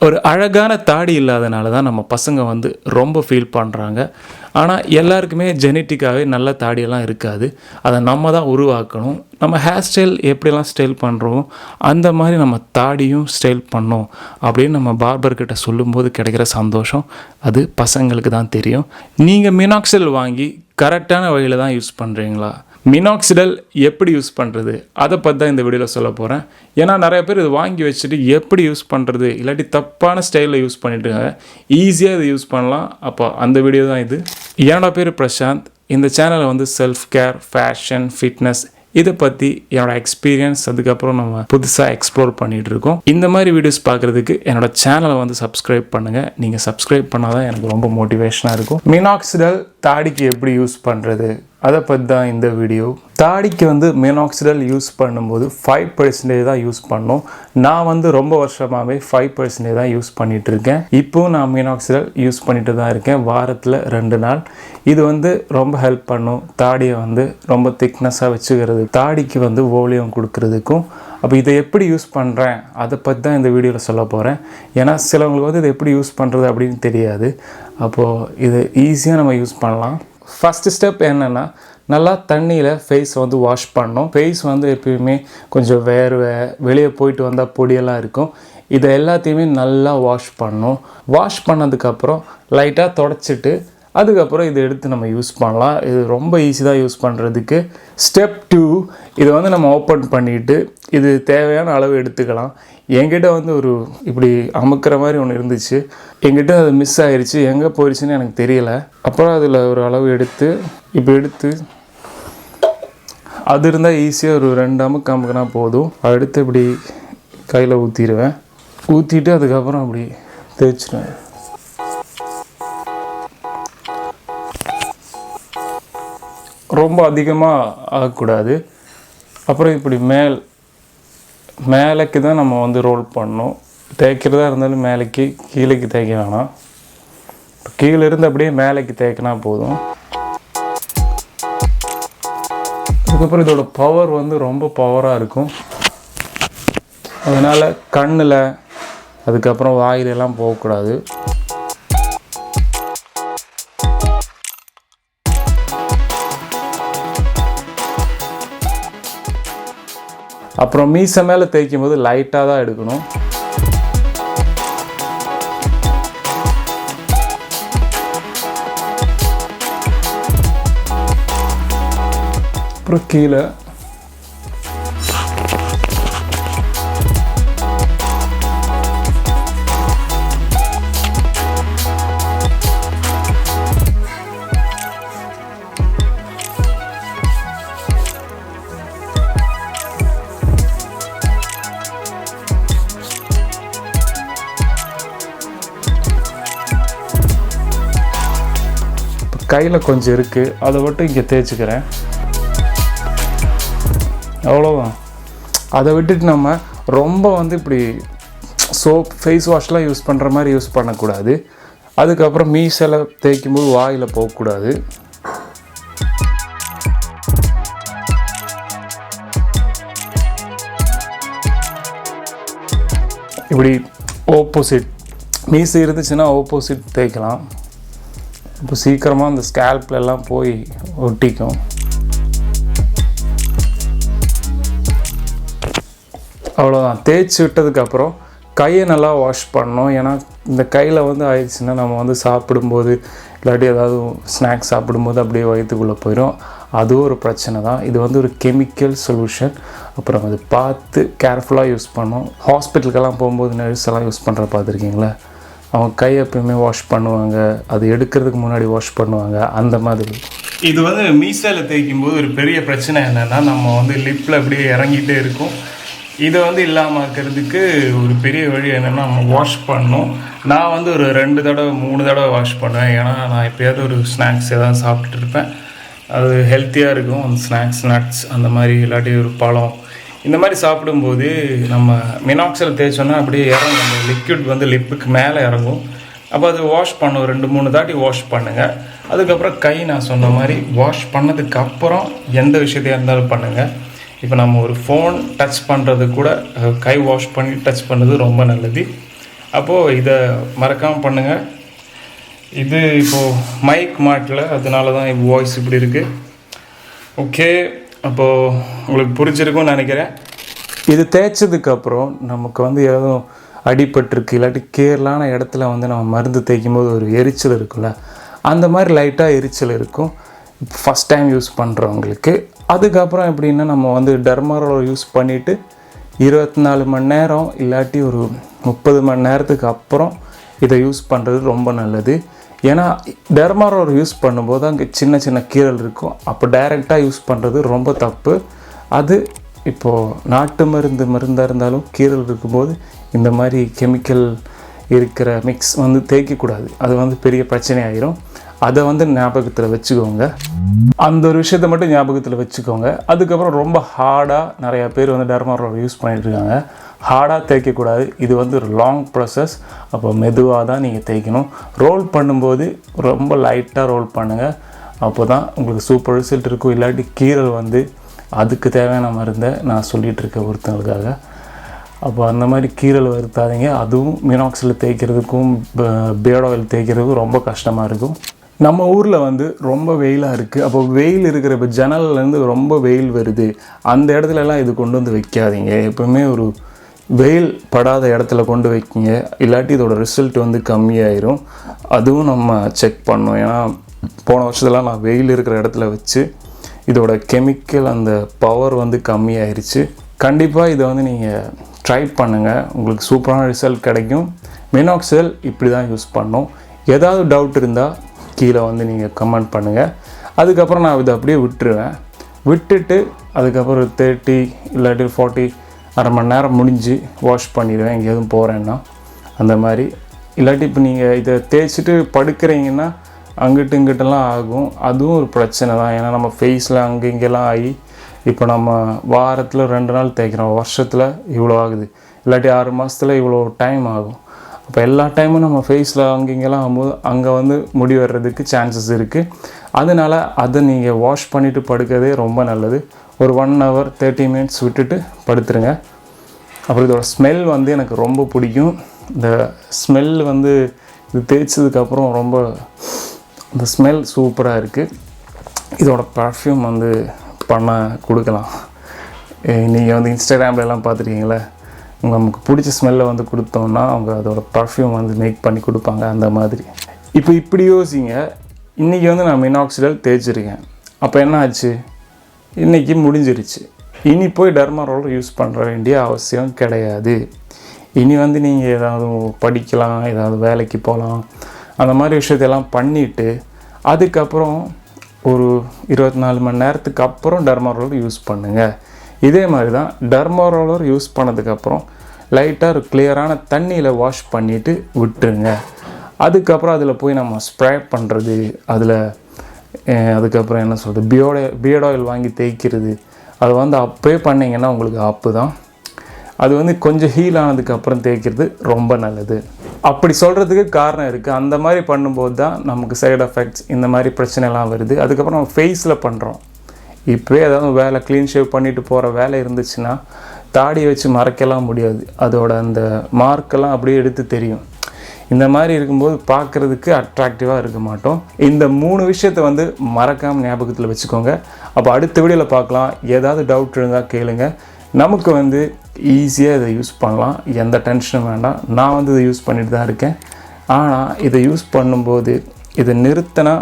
ஒரு அழகான தாடி இல்லாதனால தான் நம்ம பசங்க வந்து ரொம்ப ஃபீல் பண்ணுறாங்க. ஆனால் எல்லாருக்குமே ஜெனட்டிக்காகவே நல்ல தாடியெல்லாம் இருக்காது. அதை நம்ம தான் உருவாக்கணும். நம்ம ஹேர் ஸ்டைல் எப்படிலாம் ஸ்டைல் பண்ணுறோம் அந்த மாதிரி நம்ம தாடியும் ஸ்டைல் பண்ணோம் அப்படின்னு நம்ம பார்பர்கிட்ட சொல்லும்போது கிடைக்கிற சந்தோஷம் அது பசங்களுக்கு தான் தெரியும். நீங்கள் மினாக்சிடில் வாங்கி கரெக்டான வழியில் தான் யூஸ் பண்ணுறீங்களா? மினாக்சிடில் எப்படி யூஸ் பண்ணுறது அதை பற்றி தான் இந்த வீடியோவில் சொல்ல போகிறேன். ஏன்னா நிறைய பேர் இது வாங்கி வச்சுட்டு எப்படி யூஸ் பண்ணுறது இல்லாட்டி தப்பான ஸ்டைலில் யூஸ் பண்ணிட்டுருக்காங்க. ஈஸியாக இது யூஸ் பண்ணலாம். அப்போ அந்த வீடியோ தான் இது. என்னோட பேர் பிரசாந்த். இந்த சேனலில் வந்து செல்ஃப் கேர், ஃபேஷன், ஃபிட்னஸ் இதை பற்றி என்னோடய எக்ஸ்பீரியன்ஸ் அதுக்கப்புறம் நம்ம புதுசாக எக்ஸ்ப்ளோர் பண்ணிகிட்ருக்கோம். இந்த மாதிரி வீடியோஸ் பார்க்குறதுக்கு என்னோடய சேனலை வந்து சப்ஸ்கிரைப் பண்ணுங்கள். நீங்கள் சப்ஸ்கிரைப் பண்ணால் தான் எனக்கு ரொம்ப மோட்டிவேஷனாக இருக்கும். மினாக்சிடில் தாடிக்கு எப்படி யூஸ் பண்ணுறது அதை பற்றி தான் இந்த வீடியோ. தாடிக்கு வந்து மினாக்சிடில் யூஸ் பண்ணும்போது 5% தான் யூஸ் பண்ணோம். நான் வந்து ரொம்ப வருஷமாகவே 5% தான் யூஸ் பண்ணிகிட்ருக்கேன். இப்போவும் நான் மினாக்சிடில் யூஸ் பண்ணிட்டு தான் இருக்கேன். வாரத்தில் 2 நாள். இது வந்து ரொம்ப ஹெல்ப் பண்ணும் தாடியை வந்து ரொம்ப திக்னஸாக வச்சுக்கிறது, தாடிக்கு வந்து ஓலியம் கொடுக்கறதுக்கும். அப்போ இதை எப்படி யூஸ் பண்ணுறேன் அதை பற்றி தான் இந்த வீடியோவில் சொல்ல போகிறேன். ஏன்னா சிலவங்களுக்கு வந்து இதை எப்படி யூஸ் பண்ணுறது அப்படின்னு தெரியாது. அப்போது இது ஈஸியாக நம்ம யூஸ் பண்ணலாம். ஃபஸ்ட்டு ஸ்டெப் என்னென்னா, நல்லா தண்ணியில் ஃபேஸ் வந்து வாஷ் பண்ணணும். ஃபேஸ் வந்து எப்பயுமே கொஞ்சம் வேர்வை, வெளியே போயிட்டு வந்தால் பொடியெல்லாம் இருக்கும். இதை எல்லாத்தையுமே நல்லா வாஷ் பண்ணணும். வாஷ் பண்ணதுக்கப்புறம் லைட்டாக தொடச்சிட்டு அதுக்கப்புறம் இதை எடுத்து நம்ம யூஸ் பண்ணலாம். இது ரொம்ப ஈஸி தான் யூஸ் பண்ணுறதுக்கு. ஸ்டெப் 2, இதை வந்து நம்ம ஓப்பன் பண்ணிவிட்டு இது தேவையான அளவு எடுத்துக்கலாம். என்கிட்ட வந்து ஒரு இப்படி அமுக்கிற மாதிரி ஒன்று இருந்துச்சு. என்கிட்ட அது மிஸ் ஆகிடுச்சு, எங்கே போயிடுச்சுன்னு எனக்கு தெரியலை. அப்புறம் அதில் ஒரு அளவு எடுத்து இப்போ எடுத்து அது இருந்தால் ஈஸியாக ஒரு 2 அமுக்குனா போதும். எடுத்து இப்படி கையில் ஊற்றிடுவேன். ஊற்றிட்டு அதுக்கப்புறம் அப்படி தேய்ச்சிடுவேன். ரொம்ப அதிகமாக ஆகக்கூடாது. அப்புறம் இப்படி மேலேக்கு தான் நம்ம வந்து ரோல் பண்ணணும். தேய்க்கிறதா இருந்தாலும் மேலேக்கு, கீழேக்கு தேய்க்க வேணாம். கீழே இருந்து அப்படியே மேலேக்கு தேய்க்கினா போதும். அதுக்கப்புறம் இதோட பவர் வந்து ரொம்ப பவராக இருக்கும். அதனால் கண்ணில் அதுக்கப்புறம் வாயிலெல்லாம் போகக்கூடாது. அப்புறம் மீசை மேலே தேய்க்கும் போது லைட்டாக தான் எடுக்கணும். அப்புறம் கீழே கையில் கொஞ்சம் இருக்குது, அதை மட்டும் இங்கே தேய்ச்சிக்கிறேன். அவ்வளோதான். அதை விட்டுட்டு நம்ம ரொம்ப வந்து இப்படி சோப், ஃபேஸ் வாஷ்லாம் யூஸ் பண்ணுற மாதிரி யூஸ் பண்ணக்கூடாது. அதுக்கப்புறம் மீசையில் தேய்க்கும்போது வாயில் போகக்கூடாது. இப்படி ஆப்போசிட் மீசை இருந்துச்சுன்னா ஆப்போசிட் தேய்க்கலாம். இப்போ சீக்கிரமாக அந்த ஸ்கேல்ப்லெல்லாம் போய் ஒட்டிக்கும். அவ்வளோதான். தேய்ச்சி விட்டதுக்கப்புறம் கையை நல்லா வாஷ் பண்ணணும். ஏன்னா இந்த கையில் வந்து ஆயிடுச்சுன்னா நம்ம வந்து சாப்பிடும்போது இல்லாட்டி ஏதாவது ஸ்நாக்ஸ் சாப்பிடும்போது அப்படியே வயிற்றுக்குள்ளே போயிடும். அதுவும் ஒரு பிரச்சனை தான். இது வந்து ஒரு கெமிக்கல் சொல்யூஷன். அப்புறம் அது பார்த்து கேர்ஃபுல்லாக யூஸ் பண்ணணும். ஹாஸ்பிட்டலுக்கெல்லாம் போகும்போது நர்ஸ் எல்லாம் யூஸ் பண்ணுற பார்த்துருக்கீங்களா? அவங்க கை எப்பயுமே வாஷ் பண்ணுவாங்க, அது எடுக்கிறதுக்கு முன்னாடி வாஷ் பண்ணுவாங்க, அந்த மாதிரி. இது வந்து மீசையில் தேய்க்கும் போது ஒரு பெரிய பிரச்சனை என்னென்னா, நம்ம வந்து லிப்பில் அப்படியே இறங்கிட்டே இருக்கும். இதை வந்து இல்லாமல் இருக்கிறதுக்கு ஒரு பெரிய வழி என்னென்னா, நம்ம வாஷ் பண்ணணும். நான் வந்து ஒரு 2 தடவை 3 தடவை வாஷ் பண்ணுவேன். ஏன்னா நான் எப்போயாவது ஒரு ஸ்நாக்ஸ் எதாவது சாப்பிட்டுட்டு இருப்பேன். அது ஹெல்த்தியாக இருக்கும். அந்த ஸ்நாக்ஸ், நட்ஸ் அந்த மாதிரி, இல்லாட்டி ஒரு பழம் இந்த மாதிரி சாப்பிடும்போது நம்ம மினாக்சிடில் தேய்ச்சோன்னா அப்படியே இறங்கும். அந்த லிக்விட் வந்து லிப்புக்கு மேலே இறங்கும். அப்போ அது வாஷ் பண்ணும். 2-3 தாட்டி வாஷ் பண்ணுங்கள். அதுக்கப்புறம் கை நான் சொன்ன மாதிரி வாஷ் பண்ணதுக்கப்புறம் எந்த விஷயத்தையாக இருந்தாலும் பண்ணுங்கள். இப்போ நம்ம ஒரு ஃபோன் டச் பண்ணுறது கூட கை வாஷ் பண்ணி டச் பண்ணுறது ரொம்ப நல்லது. அப்போது இதை மறக்காமல் பண்ணுங்கள். இது இப்போது மைக் மாட்டல, அதனால தான் இப்போ வாய்ஸ் இப்படி இருக்குது. ஓகே, அப்போது உங்களுக்கு புரிஞ்சிருக்கும்னு நினைக்கிறேன். இது தேய்ச்சதுக்கப்புறம் நமக்கு வந்து எதுவும் அடிபட்டிருக்கு இல்லாட்டி கேரளான இடத்துல வந்து நம்ம மருந்து தேய்க்கும் போது ஒரு எரிச்சல் இருக்குல்ல, அந்த மாதிரி லைட்டாக எரிச்சல் இருக்கும் ஃபஸ்ட் டைம் யூஸ் பண்ணுறவங்களுக்கு. அதுக்கப்புறம் எப்படின்னா நம்ம வந்து டெர்மா ரோலர் யூஸ் பண்ணிவிட்டு 24 மணி நேரம் இல்லாட்டி ஒரு 30 மணி நேரத்துக்கு அப்புறம் இதை யூஸ் பண்ணுறது ரொம்ப நல்லது. ஏன்னா டெர்மா ரோலர் யூஸ் பண்ணும்போது அங்கே சின்ன சின்ன கீறல் இருக்கும். அப்போ டைரெக்டாக யூஸ் பண்ணுறது ரொம்ப தப்பு. அது இப்போது நாட்டு மருந்தாக இருந்தாலும் கீறல் இருக்கும்போது இந்த மாதிரி கெமிக்கல் இருக்கிற மிக்ஸ் வந்து தேய்க்கக்கூடாது. அது வந்து பெரிய பிரச்சனை ஆகிரும். அதை வந்து ஞாபகத்தில் வச்சுக்கோங்க. அந்த ஒரு விஷயத்தை மட்டும் ஞாபகத்தில் வச்சுக்கோங்க. அதுக்கப்புறம் ரொம்ப ஹார்டாக நிறையா பேர் வந்து டெர்மா ரோலர் யூஸ் பண்ணிகிட்ருக்காங்க. ஹார்டாக தேய்க்கக்கூடாது. இது வந்து ஒரு லாங் ப்ராசஸ். அப்போ மெதுவாக தான் நீங்கள் தேய்க்கணும். ரோல் பண்ணும்போது ரொம்ப லைட்டாக ரோல் பண்ணுங்கள். அப்போ தான் உங்களுக்கு சூப்பர் ரிசல்ட் இருக்கும். இல்லாட்டி கீறல் வந்து அதுக்கு தேவையான மருந்தை நான் சொல்லிகிட்ருக்கேன் ஒருத்தங்களுக்காக. அப்போ அந்த மாதிரி கீறல் வருத்தாதீங்க. அதுவும் மினாக்சில் தேய்க்கிறதுக்கும் பியர்ட் ஆயில் தேய்க்கிறதுக்கும் ரொம்ப கஷ்டமாக இருக்கும். நம்ம ஊரில் வந்து ரொம்ப வெயிலாக இருக்குது. அப்போ வெயில் இருக்கிற இப்போ ஜன்னல்லேருந்து ரொம்ப வெயில் வருது, அந்த இடத்துலலாம் இது கொண்டு வந்து வைக்காதீங்க. எப்போவுமே ஒரு வெயில் படாத இடத்துல கொண்டு வைக்கிங்க. இல்லாட்டி இதோட ரிசல்ட் வந்து கம்மியாயிரும். அதுவும் நம்ம செக் பண்ணோம். ஏன்னா போன வருஷத்துலாம் நான் வெயில் இருக்கிற இடத்துல வச்சு இதோட கெமிக்கல் அந்த பவர் வந்து கம்மியாயிருச்சு. கண்டிப்பாக இதை வந்து நீங்கள் ட்ரை பண்ணுங்கள். உங்களுக்கு சூப்பரான ரிசல்ட் கிடைக்கும். மினாக்சிடில் இப்படி தான் யூஸ் பண்ணோம். ஏதாவது டவுட் இருந்தால் கீழே வந்து நீங்கள் கமெண்ட் பண்ணுங்கள். அதுக்கப்புறம் நான் இதை அப்படியே விட்டுருவேன். விட்டுட்டு அதுக்கப்புறம் 30 இல்லாட்டி 40 அரை மணி நேரம் முடிஞ்சு வாஷ் பண்ணிடுவேன் எங்கேயும் போகிறேன்னா. அந்த மாதிரி இல்லாட்டி இப்போ நீங்கள் இதை தேய்ச்சிட்டு படுக்கிறீங்கன்னா அங்கிட்டு இங்கிட்டெல்லாம் ஆகும். அதுவும் ஒரு பிரச்சனை தான். ஏன்னா நம்ம ஃபேஸில் அங்கே இங்கெல்லாம் ஆகி இப்போ நம்ம வாரத்தில் 2 நாள் தேய்க்கிறோம், வருஷத்தில் இவ்வளோ ஆகுது. இல்லாட்டி 6 மாதத்தில் இவ்வளோ டைம் ஆகும். அப்போ எல்லா டைமும் நம்ம ஃபேஸில் அங்கே இங்கெல்லாம் ஆகும்போது அங்கே வந்து முடி வர்றதுக்கு சான்சஸ் இருக்குது. அதனால் அதை நீங்கள் வாஷ் பண்ணிவிட்டு படுக்கிறதே ரொம்ப நல்லது. ஒரு 1 hour 30 minutes விட்டுட்டு படுத்துருங்க. அப்புறம் இதோட ஸ்மெல் வந்து எனக்கு ரொம்ப பிடிக்கும். இந்த ஸ்மெல் வந்து இது தேய்ச்சதுக்கப்புறம் ரொம்ப இந்த ஸ்மெல் சூப்பராக இருக்குது. இதோட பர்ஃப்யூம் வந்து பண்ண கொடுக்கலாம். நீங்கள் வந்து இன்ஸ்டாகிராம்லலாம் பார்த்துருக்கீங்களே, நமக்கு பிடிச்ச ஸ்மெல்லை வந்து கொடுத்தோன்னா அவங்க அதோட பர்ஃப்யூம் வந்து மேக் பண்ணி கொடுப்பாங்க. அந்த மாதிரி இப்போ இப்படி யோசிங்க. இன்றைக்கி வந்து நான் மினாக்சிடில் தேய்ச்சிருக்கேன். அப்போ என்ன ஆச்சு? இன்றைக்கி முடிஞ்சிருச்சு. இனி போய் டெர்மா ரோலர் யூஸ் பண்ணுற வேண்டிய அவசியம் கிடையாது. இனி வந்து நீங்கள் ஏதாவது படிக்கலாம், ஏதாவது வேலைக்கு போகலாம், அந்த மாதிரி விஷயத்தையெல்லாம் பண்ணிவிட்டு அதுக்கப்புறம் ஒரு 24 மணி நேரத்துக்கு அப்புறம் டெர்மா ரோலர் யூஸ் பண்ணுங்கள். இதே மாதிரி தான் டெர்மா ரோலர் யூஸ் பண்ணதுக்கப்புறம் லைட்டாக ஒரு கிளியரான தண்ணியில் வாஷ் பண்ணிவிட்டு விட்டுருங்க. அதுக்கப்புறம் அதில் போய் நம்ம ஸ்ப்ரே பண்ணுறது, அதில் அதுக்கப்புறம் என்ன சொல்கிறது, பியர்ட் ஆயில் வாங்கி தேய்க்கிறது, அது வந்து அப்போயே பண்ணிங்கன்னா உங்களுக்கு ஆப்பு தான். அது வந்து கொஞ்சம் ஹீல் ஆனதுக்கப்புறம் தேய்க்கிறது ரொம்ப நல்லது. அப்படி சொல்கிறதுக்கு காரணம் இருக்குது. அந்த மாதிரி பண்ணும்போது தான் நமக்கு சைடு எஃபெக்ட்ஸ் இந்த மாதிரி பிரச்சனைலாம் வருது. அதுக்கப்புறம் நம்ம ஃபேஸில் பண்ணுறோம். இப்போவே ஏதாவது வேலை க்ளீன் ஷேவ் பண்ணிவிட்டு போகிற வேலை இருந்துச்சுன்னா தாடியை வச்சு மறைக்கலாம் முடியாது. அதோட அந்த மார்க்கெல்லாம் அப்படியே எடுத்து தெரியும். இந்த மாதிரி இருக்கும்போது பார்க்குறதுக்கு அட்ராக்டிவாக இருக்க மாட்டோம். இந்த 3 விஷயத்தை வந்து மறக்காமல் ஞாபகத்தில் வச்சுக்கோங்க. அப்போ அடுத்த வீடியோவில் பார்க்கலாம். ஏதாவது டவுட் இருந்தால் கேளுங்க. நமக்கு வந்து ஈஸியாக இதை யூஸ் பண்ணலாம். எந்த டென்ஷனும் வேண்டாம். நான் வந்து இதை யூஸ் பண்ணிட்டு தான் இருக்கேன். ஆனால் இதை யூஸ் பண்ணும்போது இதை நிறுத்தினா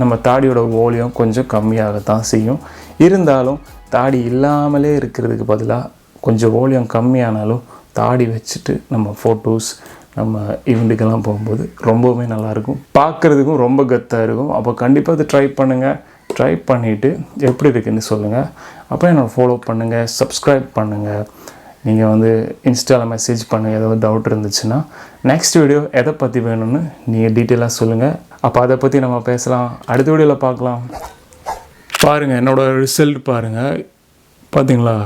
நம்ம தாடியோட வால்யூம் கொஞ்சம் கம்மியாகத்தான் செய்யும். இருந்தாலும் தாடி இல்லாமலே இருக்கிறதுக்கு பதிலாக கொஞ்சம் வால்யூம் கம்மியானாலும் தாடி வச்சுட்டு நம்ம ஃபோட்டோஸ் நம்ம ஈவெண்ட்டுக்கெல்லாம் போகும்போது ரொம்பவுமே நல்லாயிருக்கும். பார்க்குறதுக்கும் ரொம்ப கத்தாக இருக்கும். அப்போ கண்டிப்பாக இதை ட்ரை பண்ணுங்கள். ட்ரை பண்ணிவிட்டு எப்படி இருக்குன்னு சொல்லுங்கள். அப்புறம் என்னோட ஃபாலோ பண்ணுங்கள், சப்ஸ்கிரைப் பண்ணுங்கள். நீங்கள் வந்து இன்ஸ்டாவில் மெசேஜ் பண்ணுங்கள் ஏதாவது டவுட் இருந்துச்சுன்னா. நெக்ஸ்ட் வீடியோ எதை பற்றி வேணும்னு நீங்கள் டீட்டெயிலாக சொல்லுங்கள். அப்போ அதை பற்றி நம்ம பேசலாம். அடுத்த வீடியோவில் பார்க்கலாம். பாருங்கள், என்னோடய ரிசல்ட் பாருங்கள். பார்த்தீங்களா,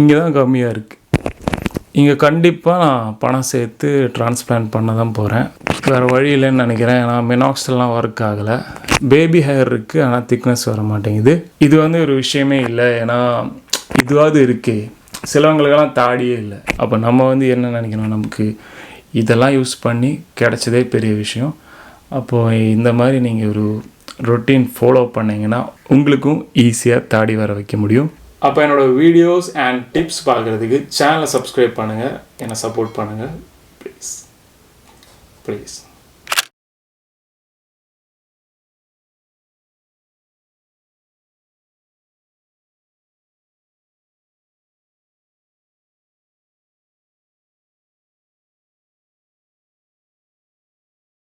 இங்கே தான் கம்மியாக இருக்குது. இங்கே கண்டிப்பாக நான் பணம் சேர்த்து டிரான்ஸ்பிளான்ட் பண்ண தான் போகிறேன். வேறு வழி இல்லைன்னு நினைக்கிறேன். ஏன்னா மினாக்சிடில்லாம் ஒர்க் ஆகலை. பேபி ஹேர் இருக்குது, ஆனால் திக்னஸ் வர மாட்டேங்குது. இது வந்து ஒரு விஷயமே இல்லை. ஏன்னா இதுவாவது இருக்குது. சிலவங்களுக்கெல்லாம் தாடியே இல்லை. அப்போ நம்ம வந்து என்ன நினைக்கணும், நமக்கு இதெல்லாம் யூஸ் பண்ணி கிடச்சதே பெரிய விஷயம். அப்போது இந்த மாதிரி நீங்கள் ஒரு ரொட்டீன் ஃபாலோ பண்ணிங்கன்னா உங்களுக்கும் ஈஸியாக தாடி வர வைக்க முடியும். அப்போ என்னோடய வீடியோஸ் அண்ட் டிப்ஸ் பார்க்குறதுக்கு சேனலை சப்ஸ்கிரைப் பண்ணுங்கள், என்னை சப்போர்ட் பண்ணுங்கள் ப்ளீஸ்.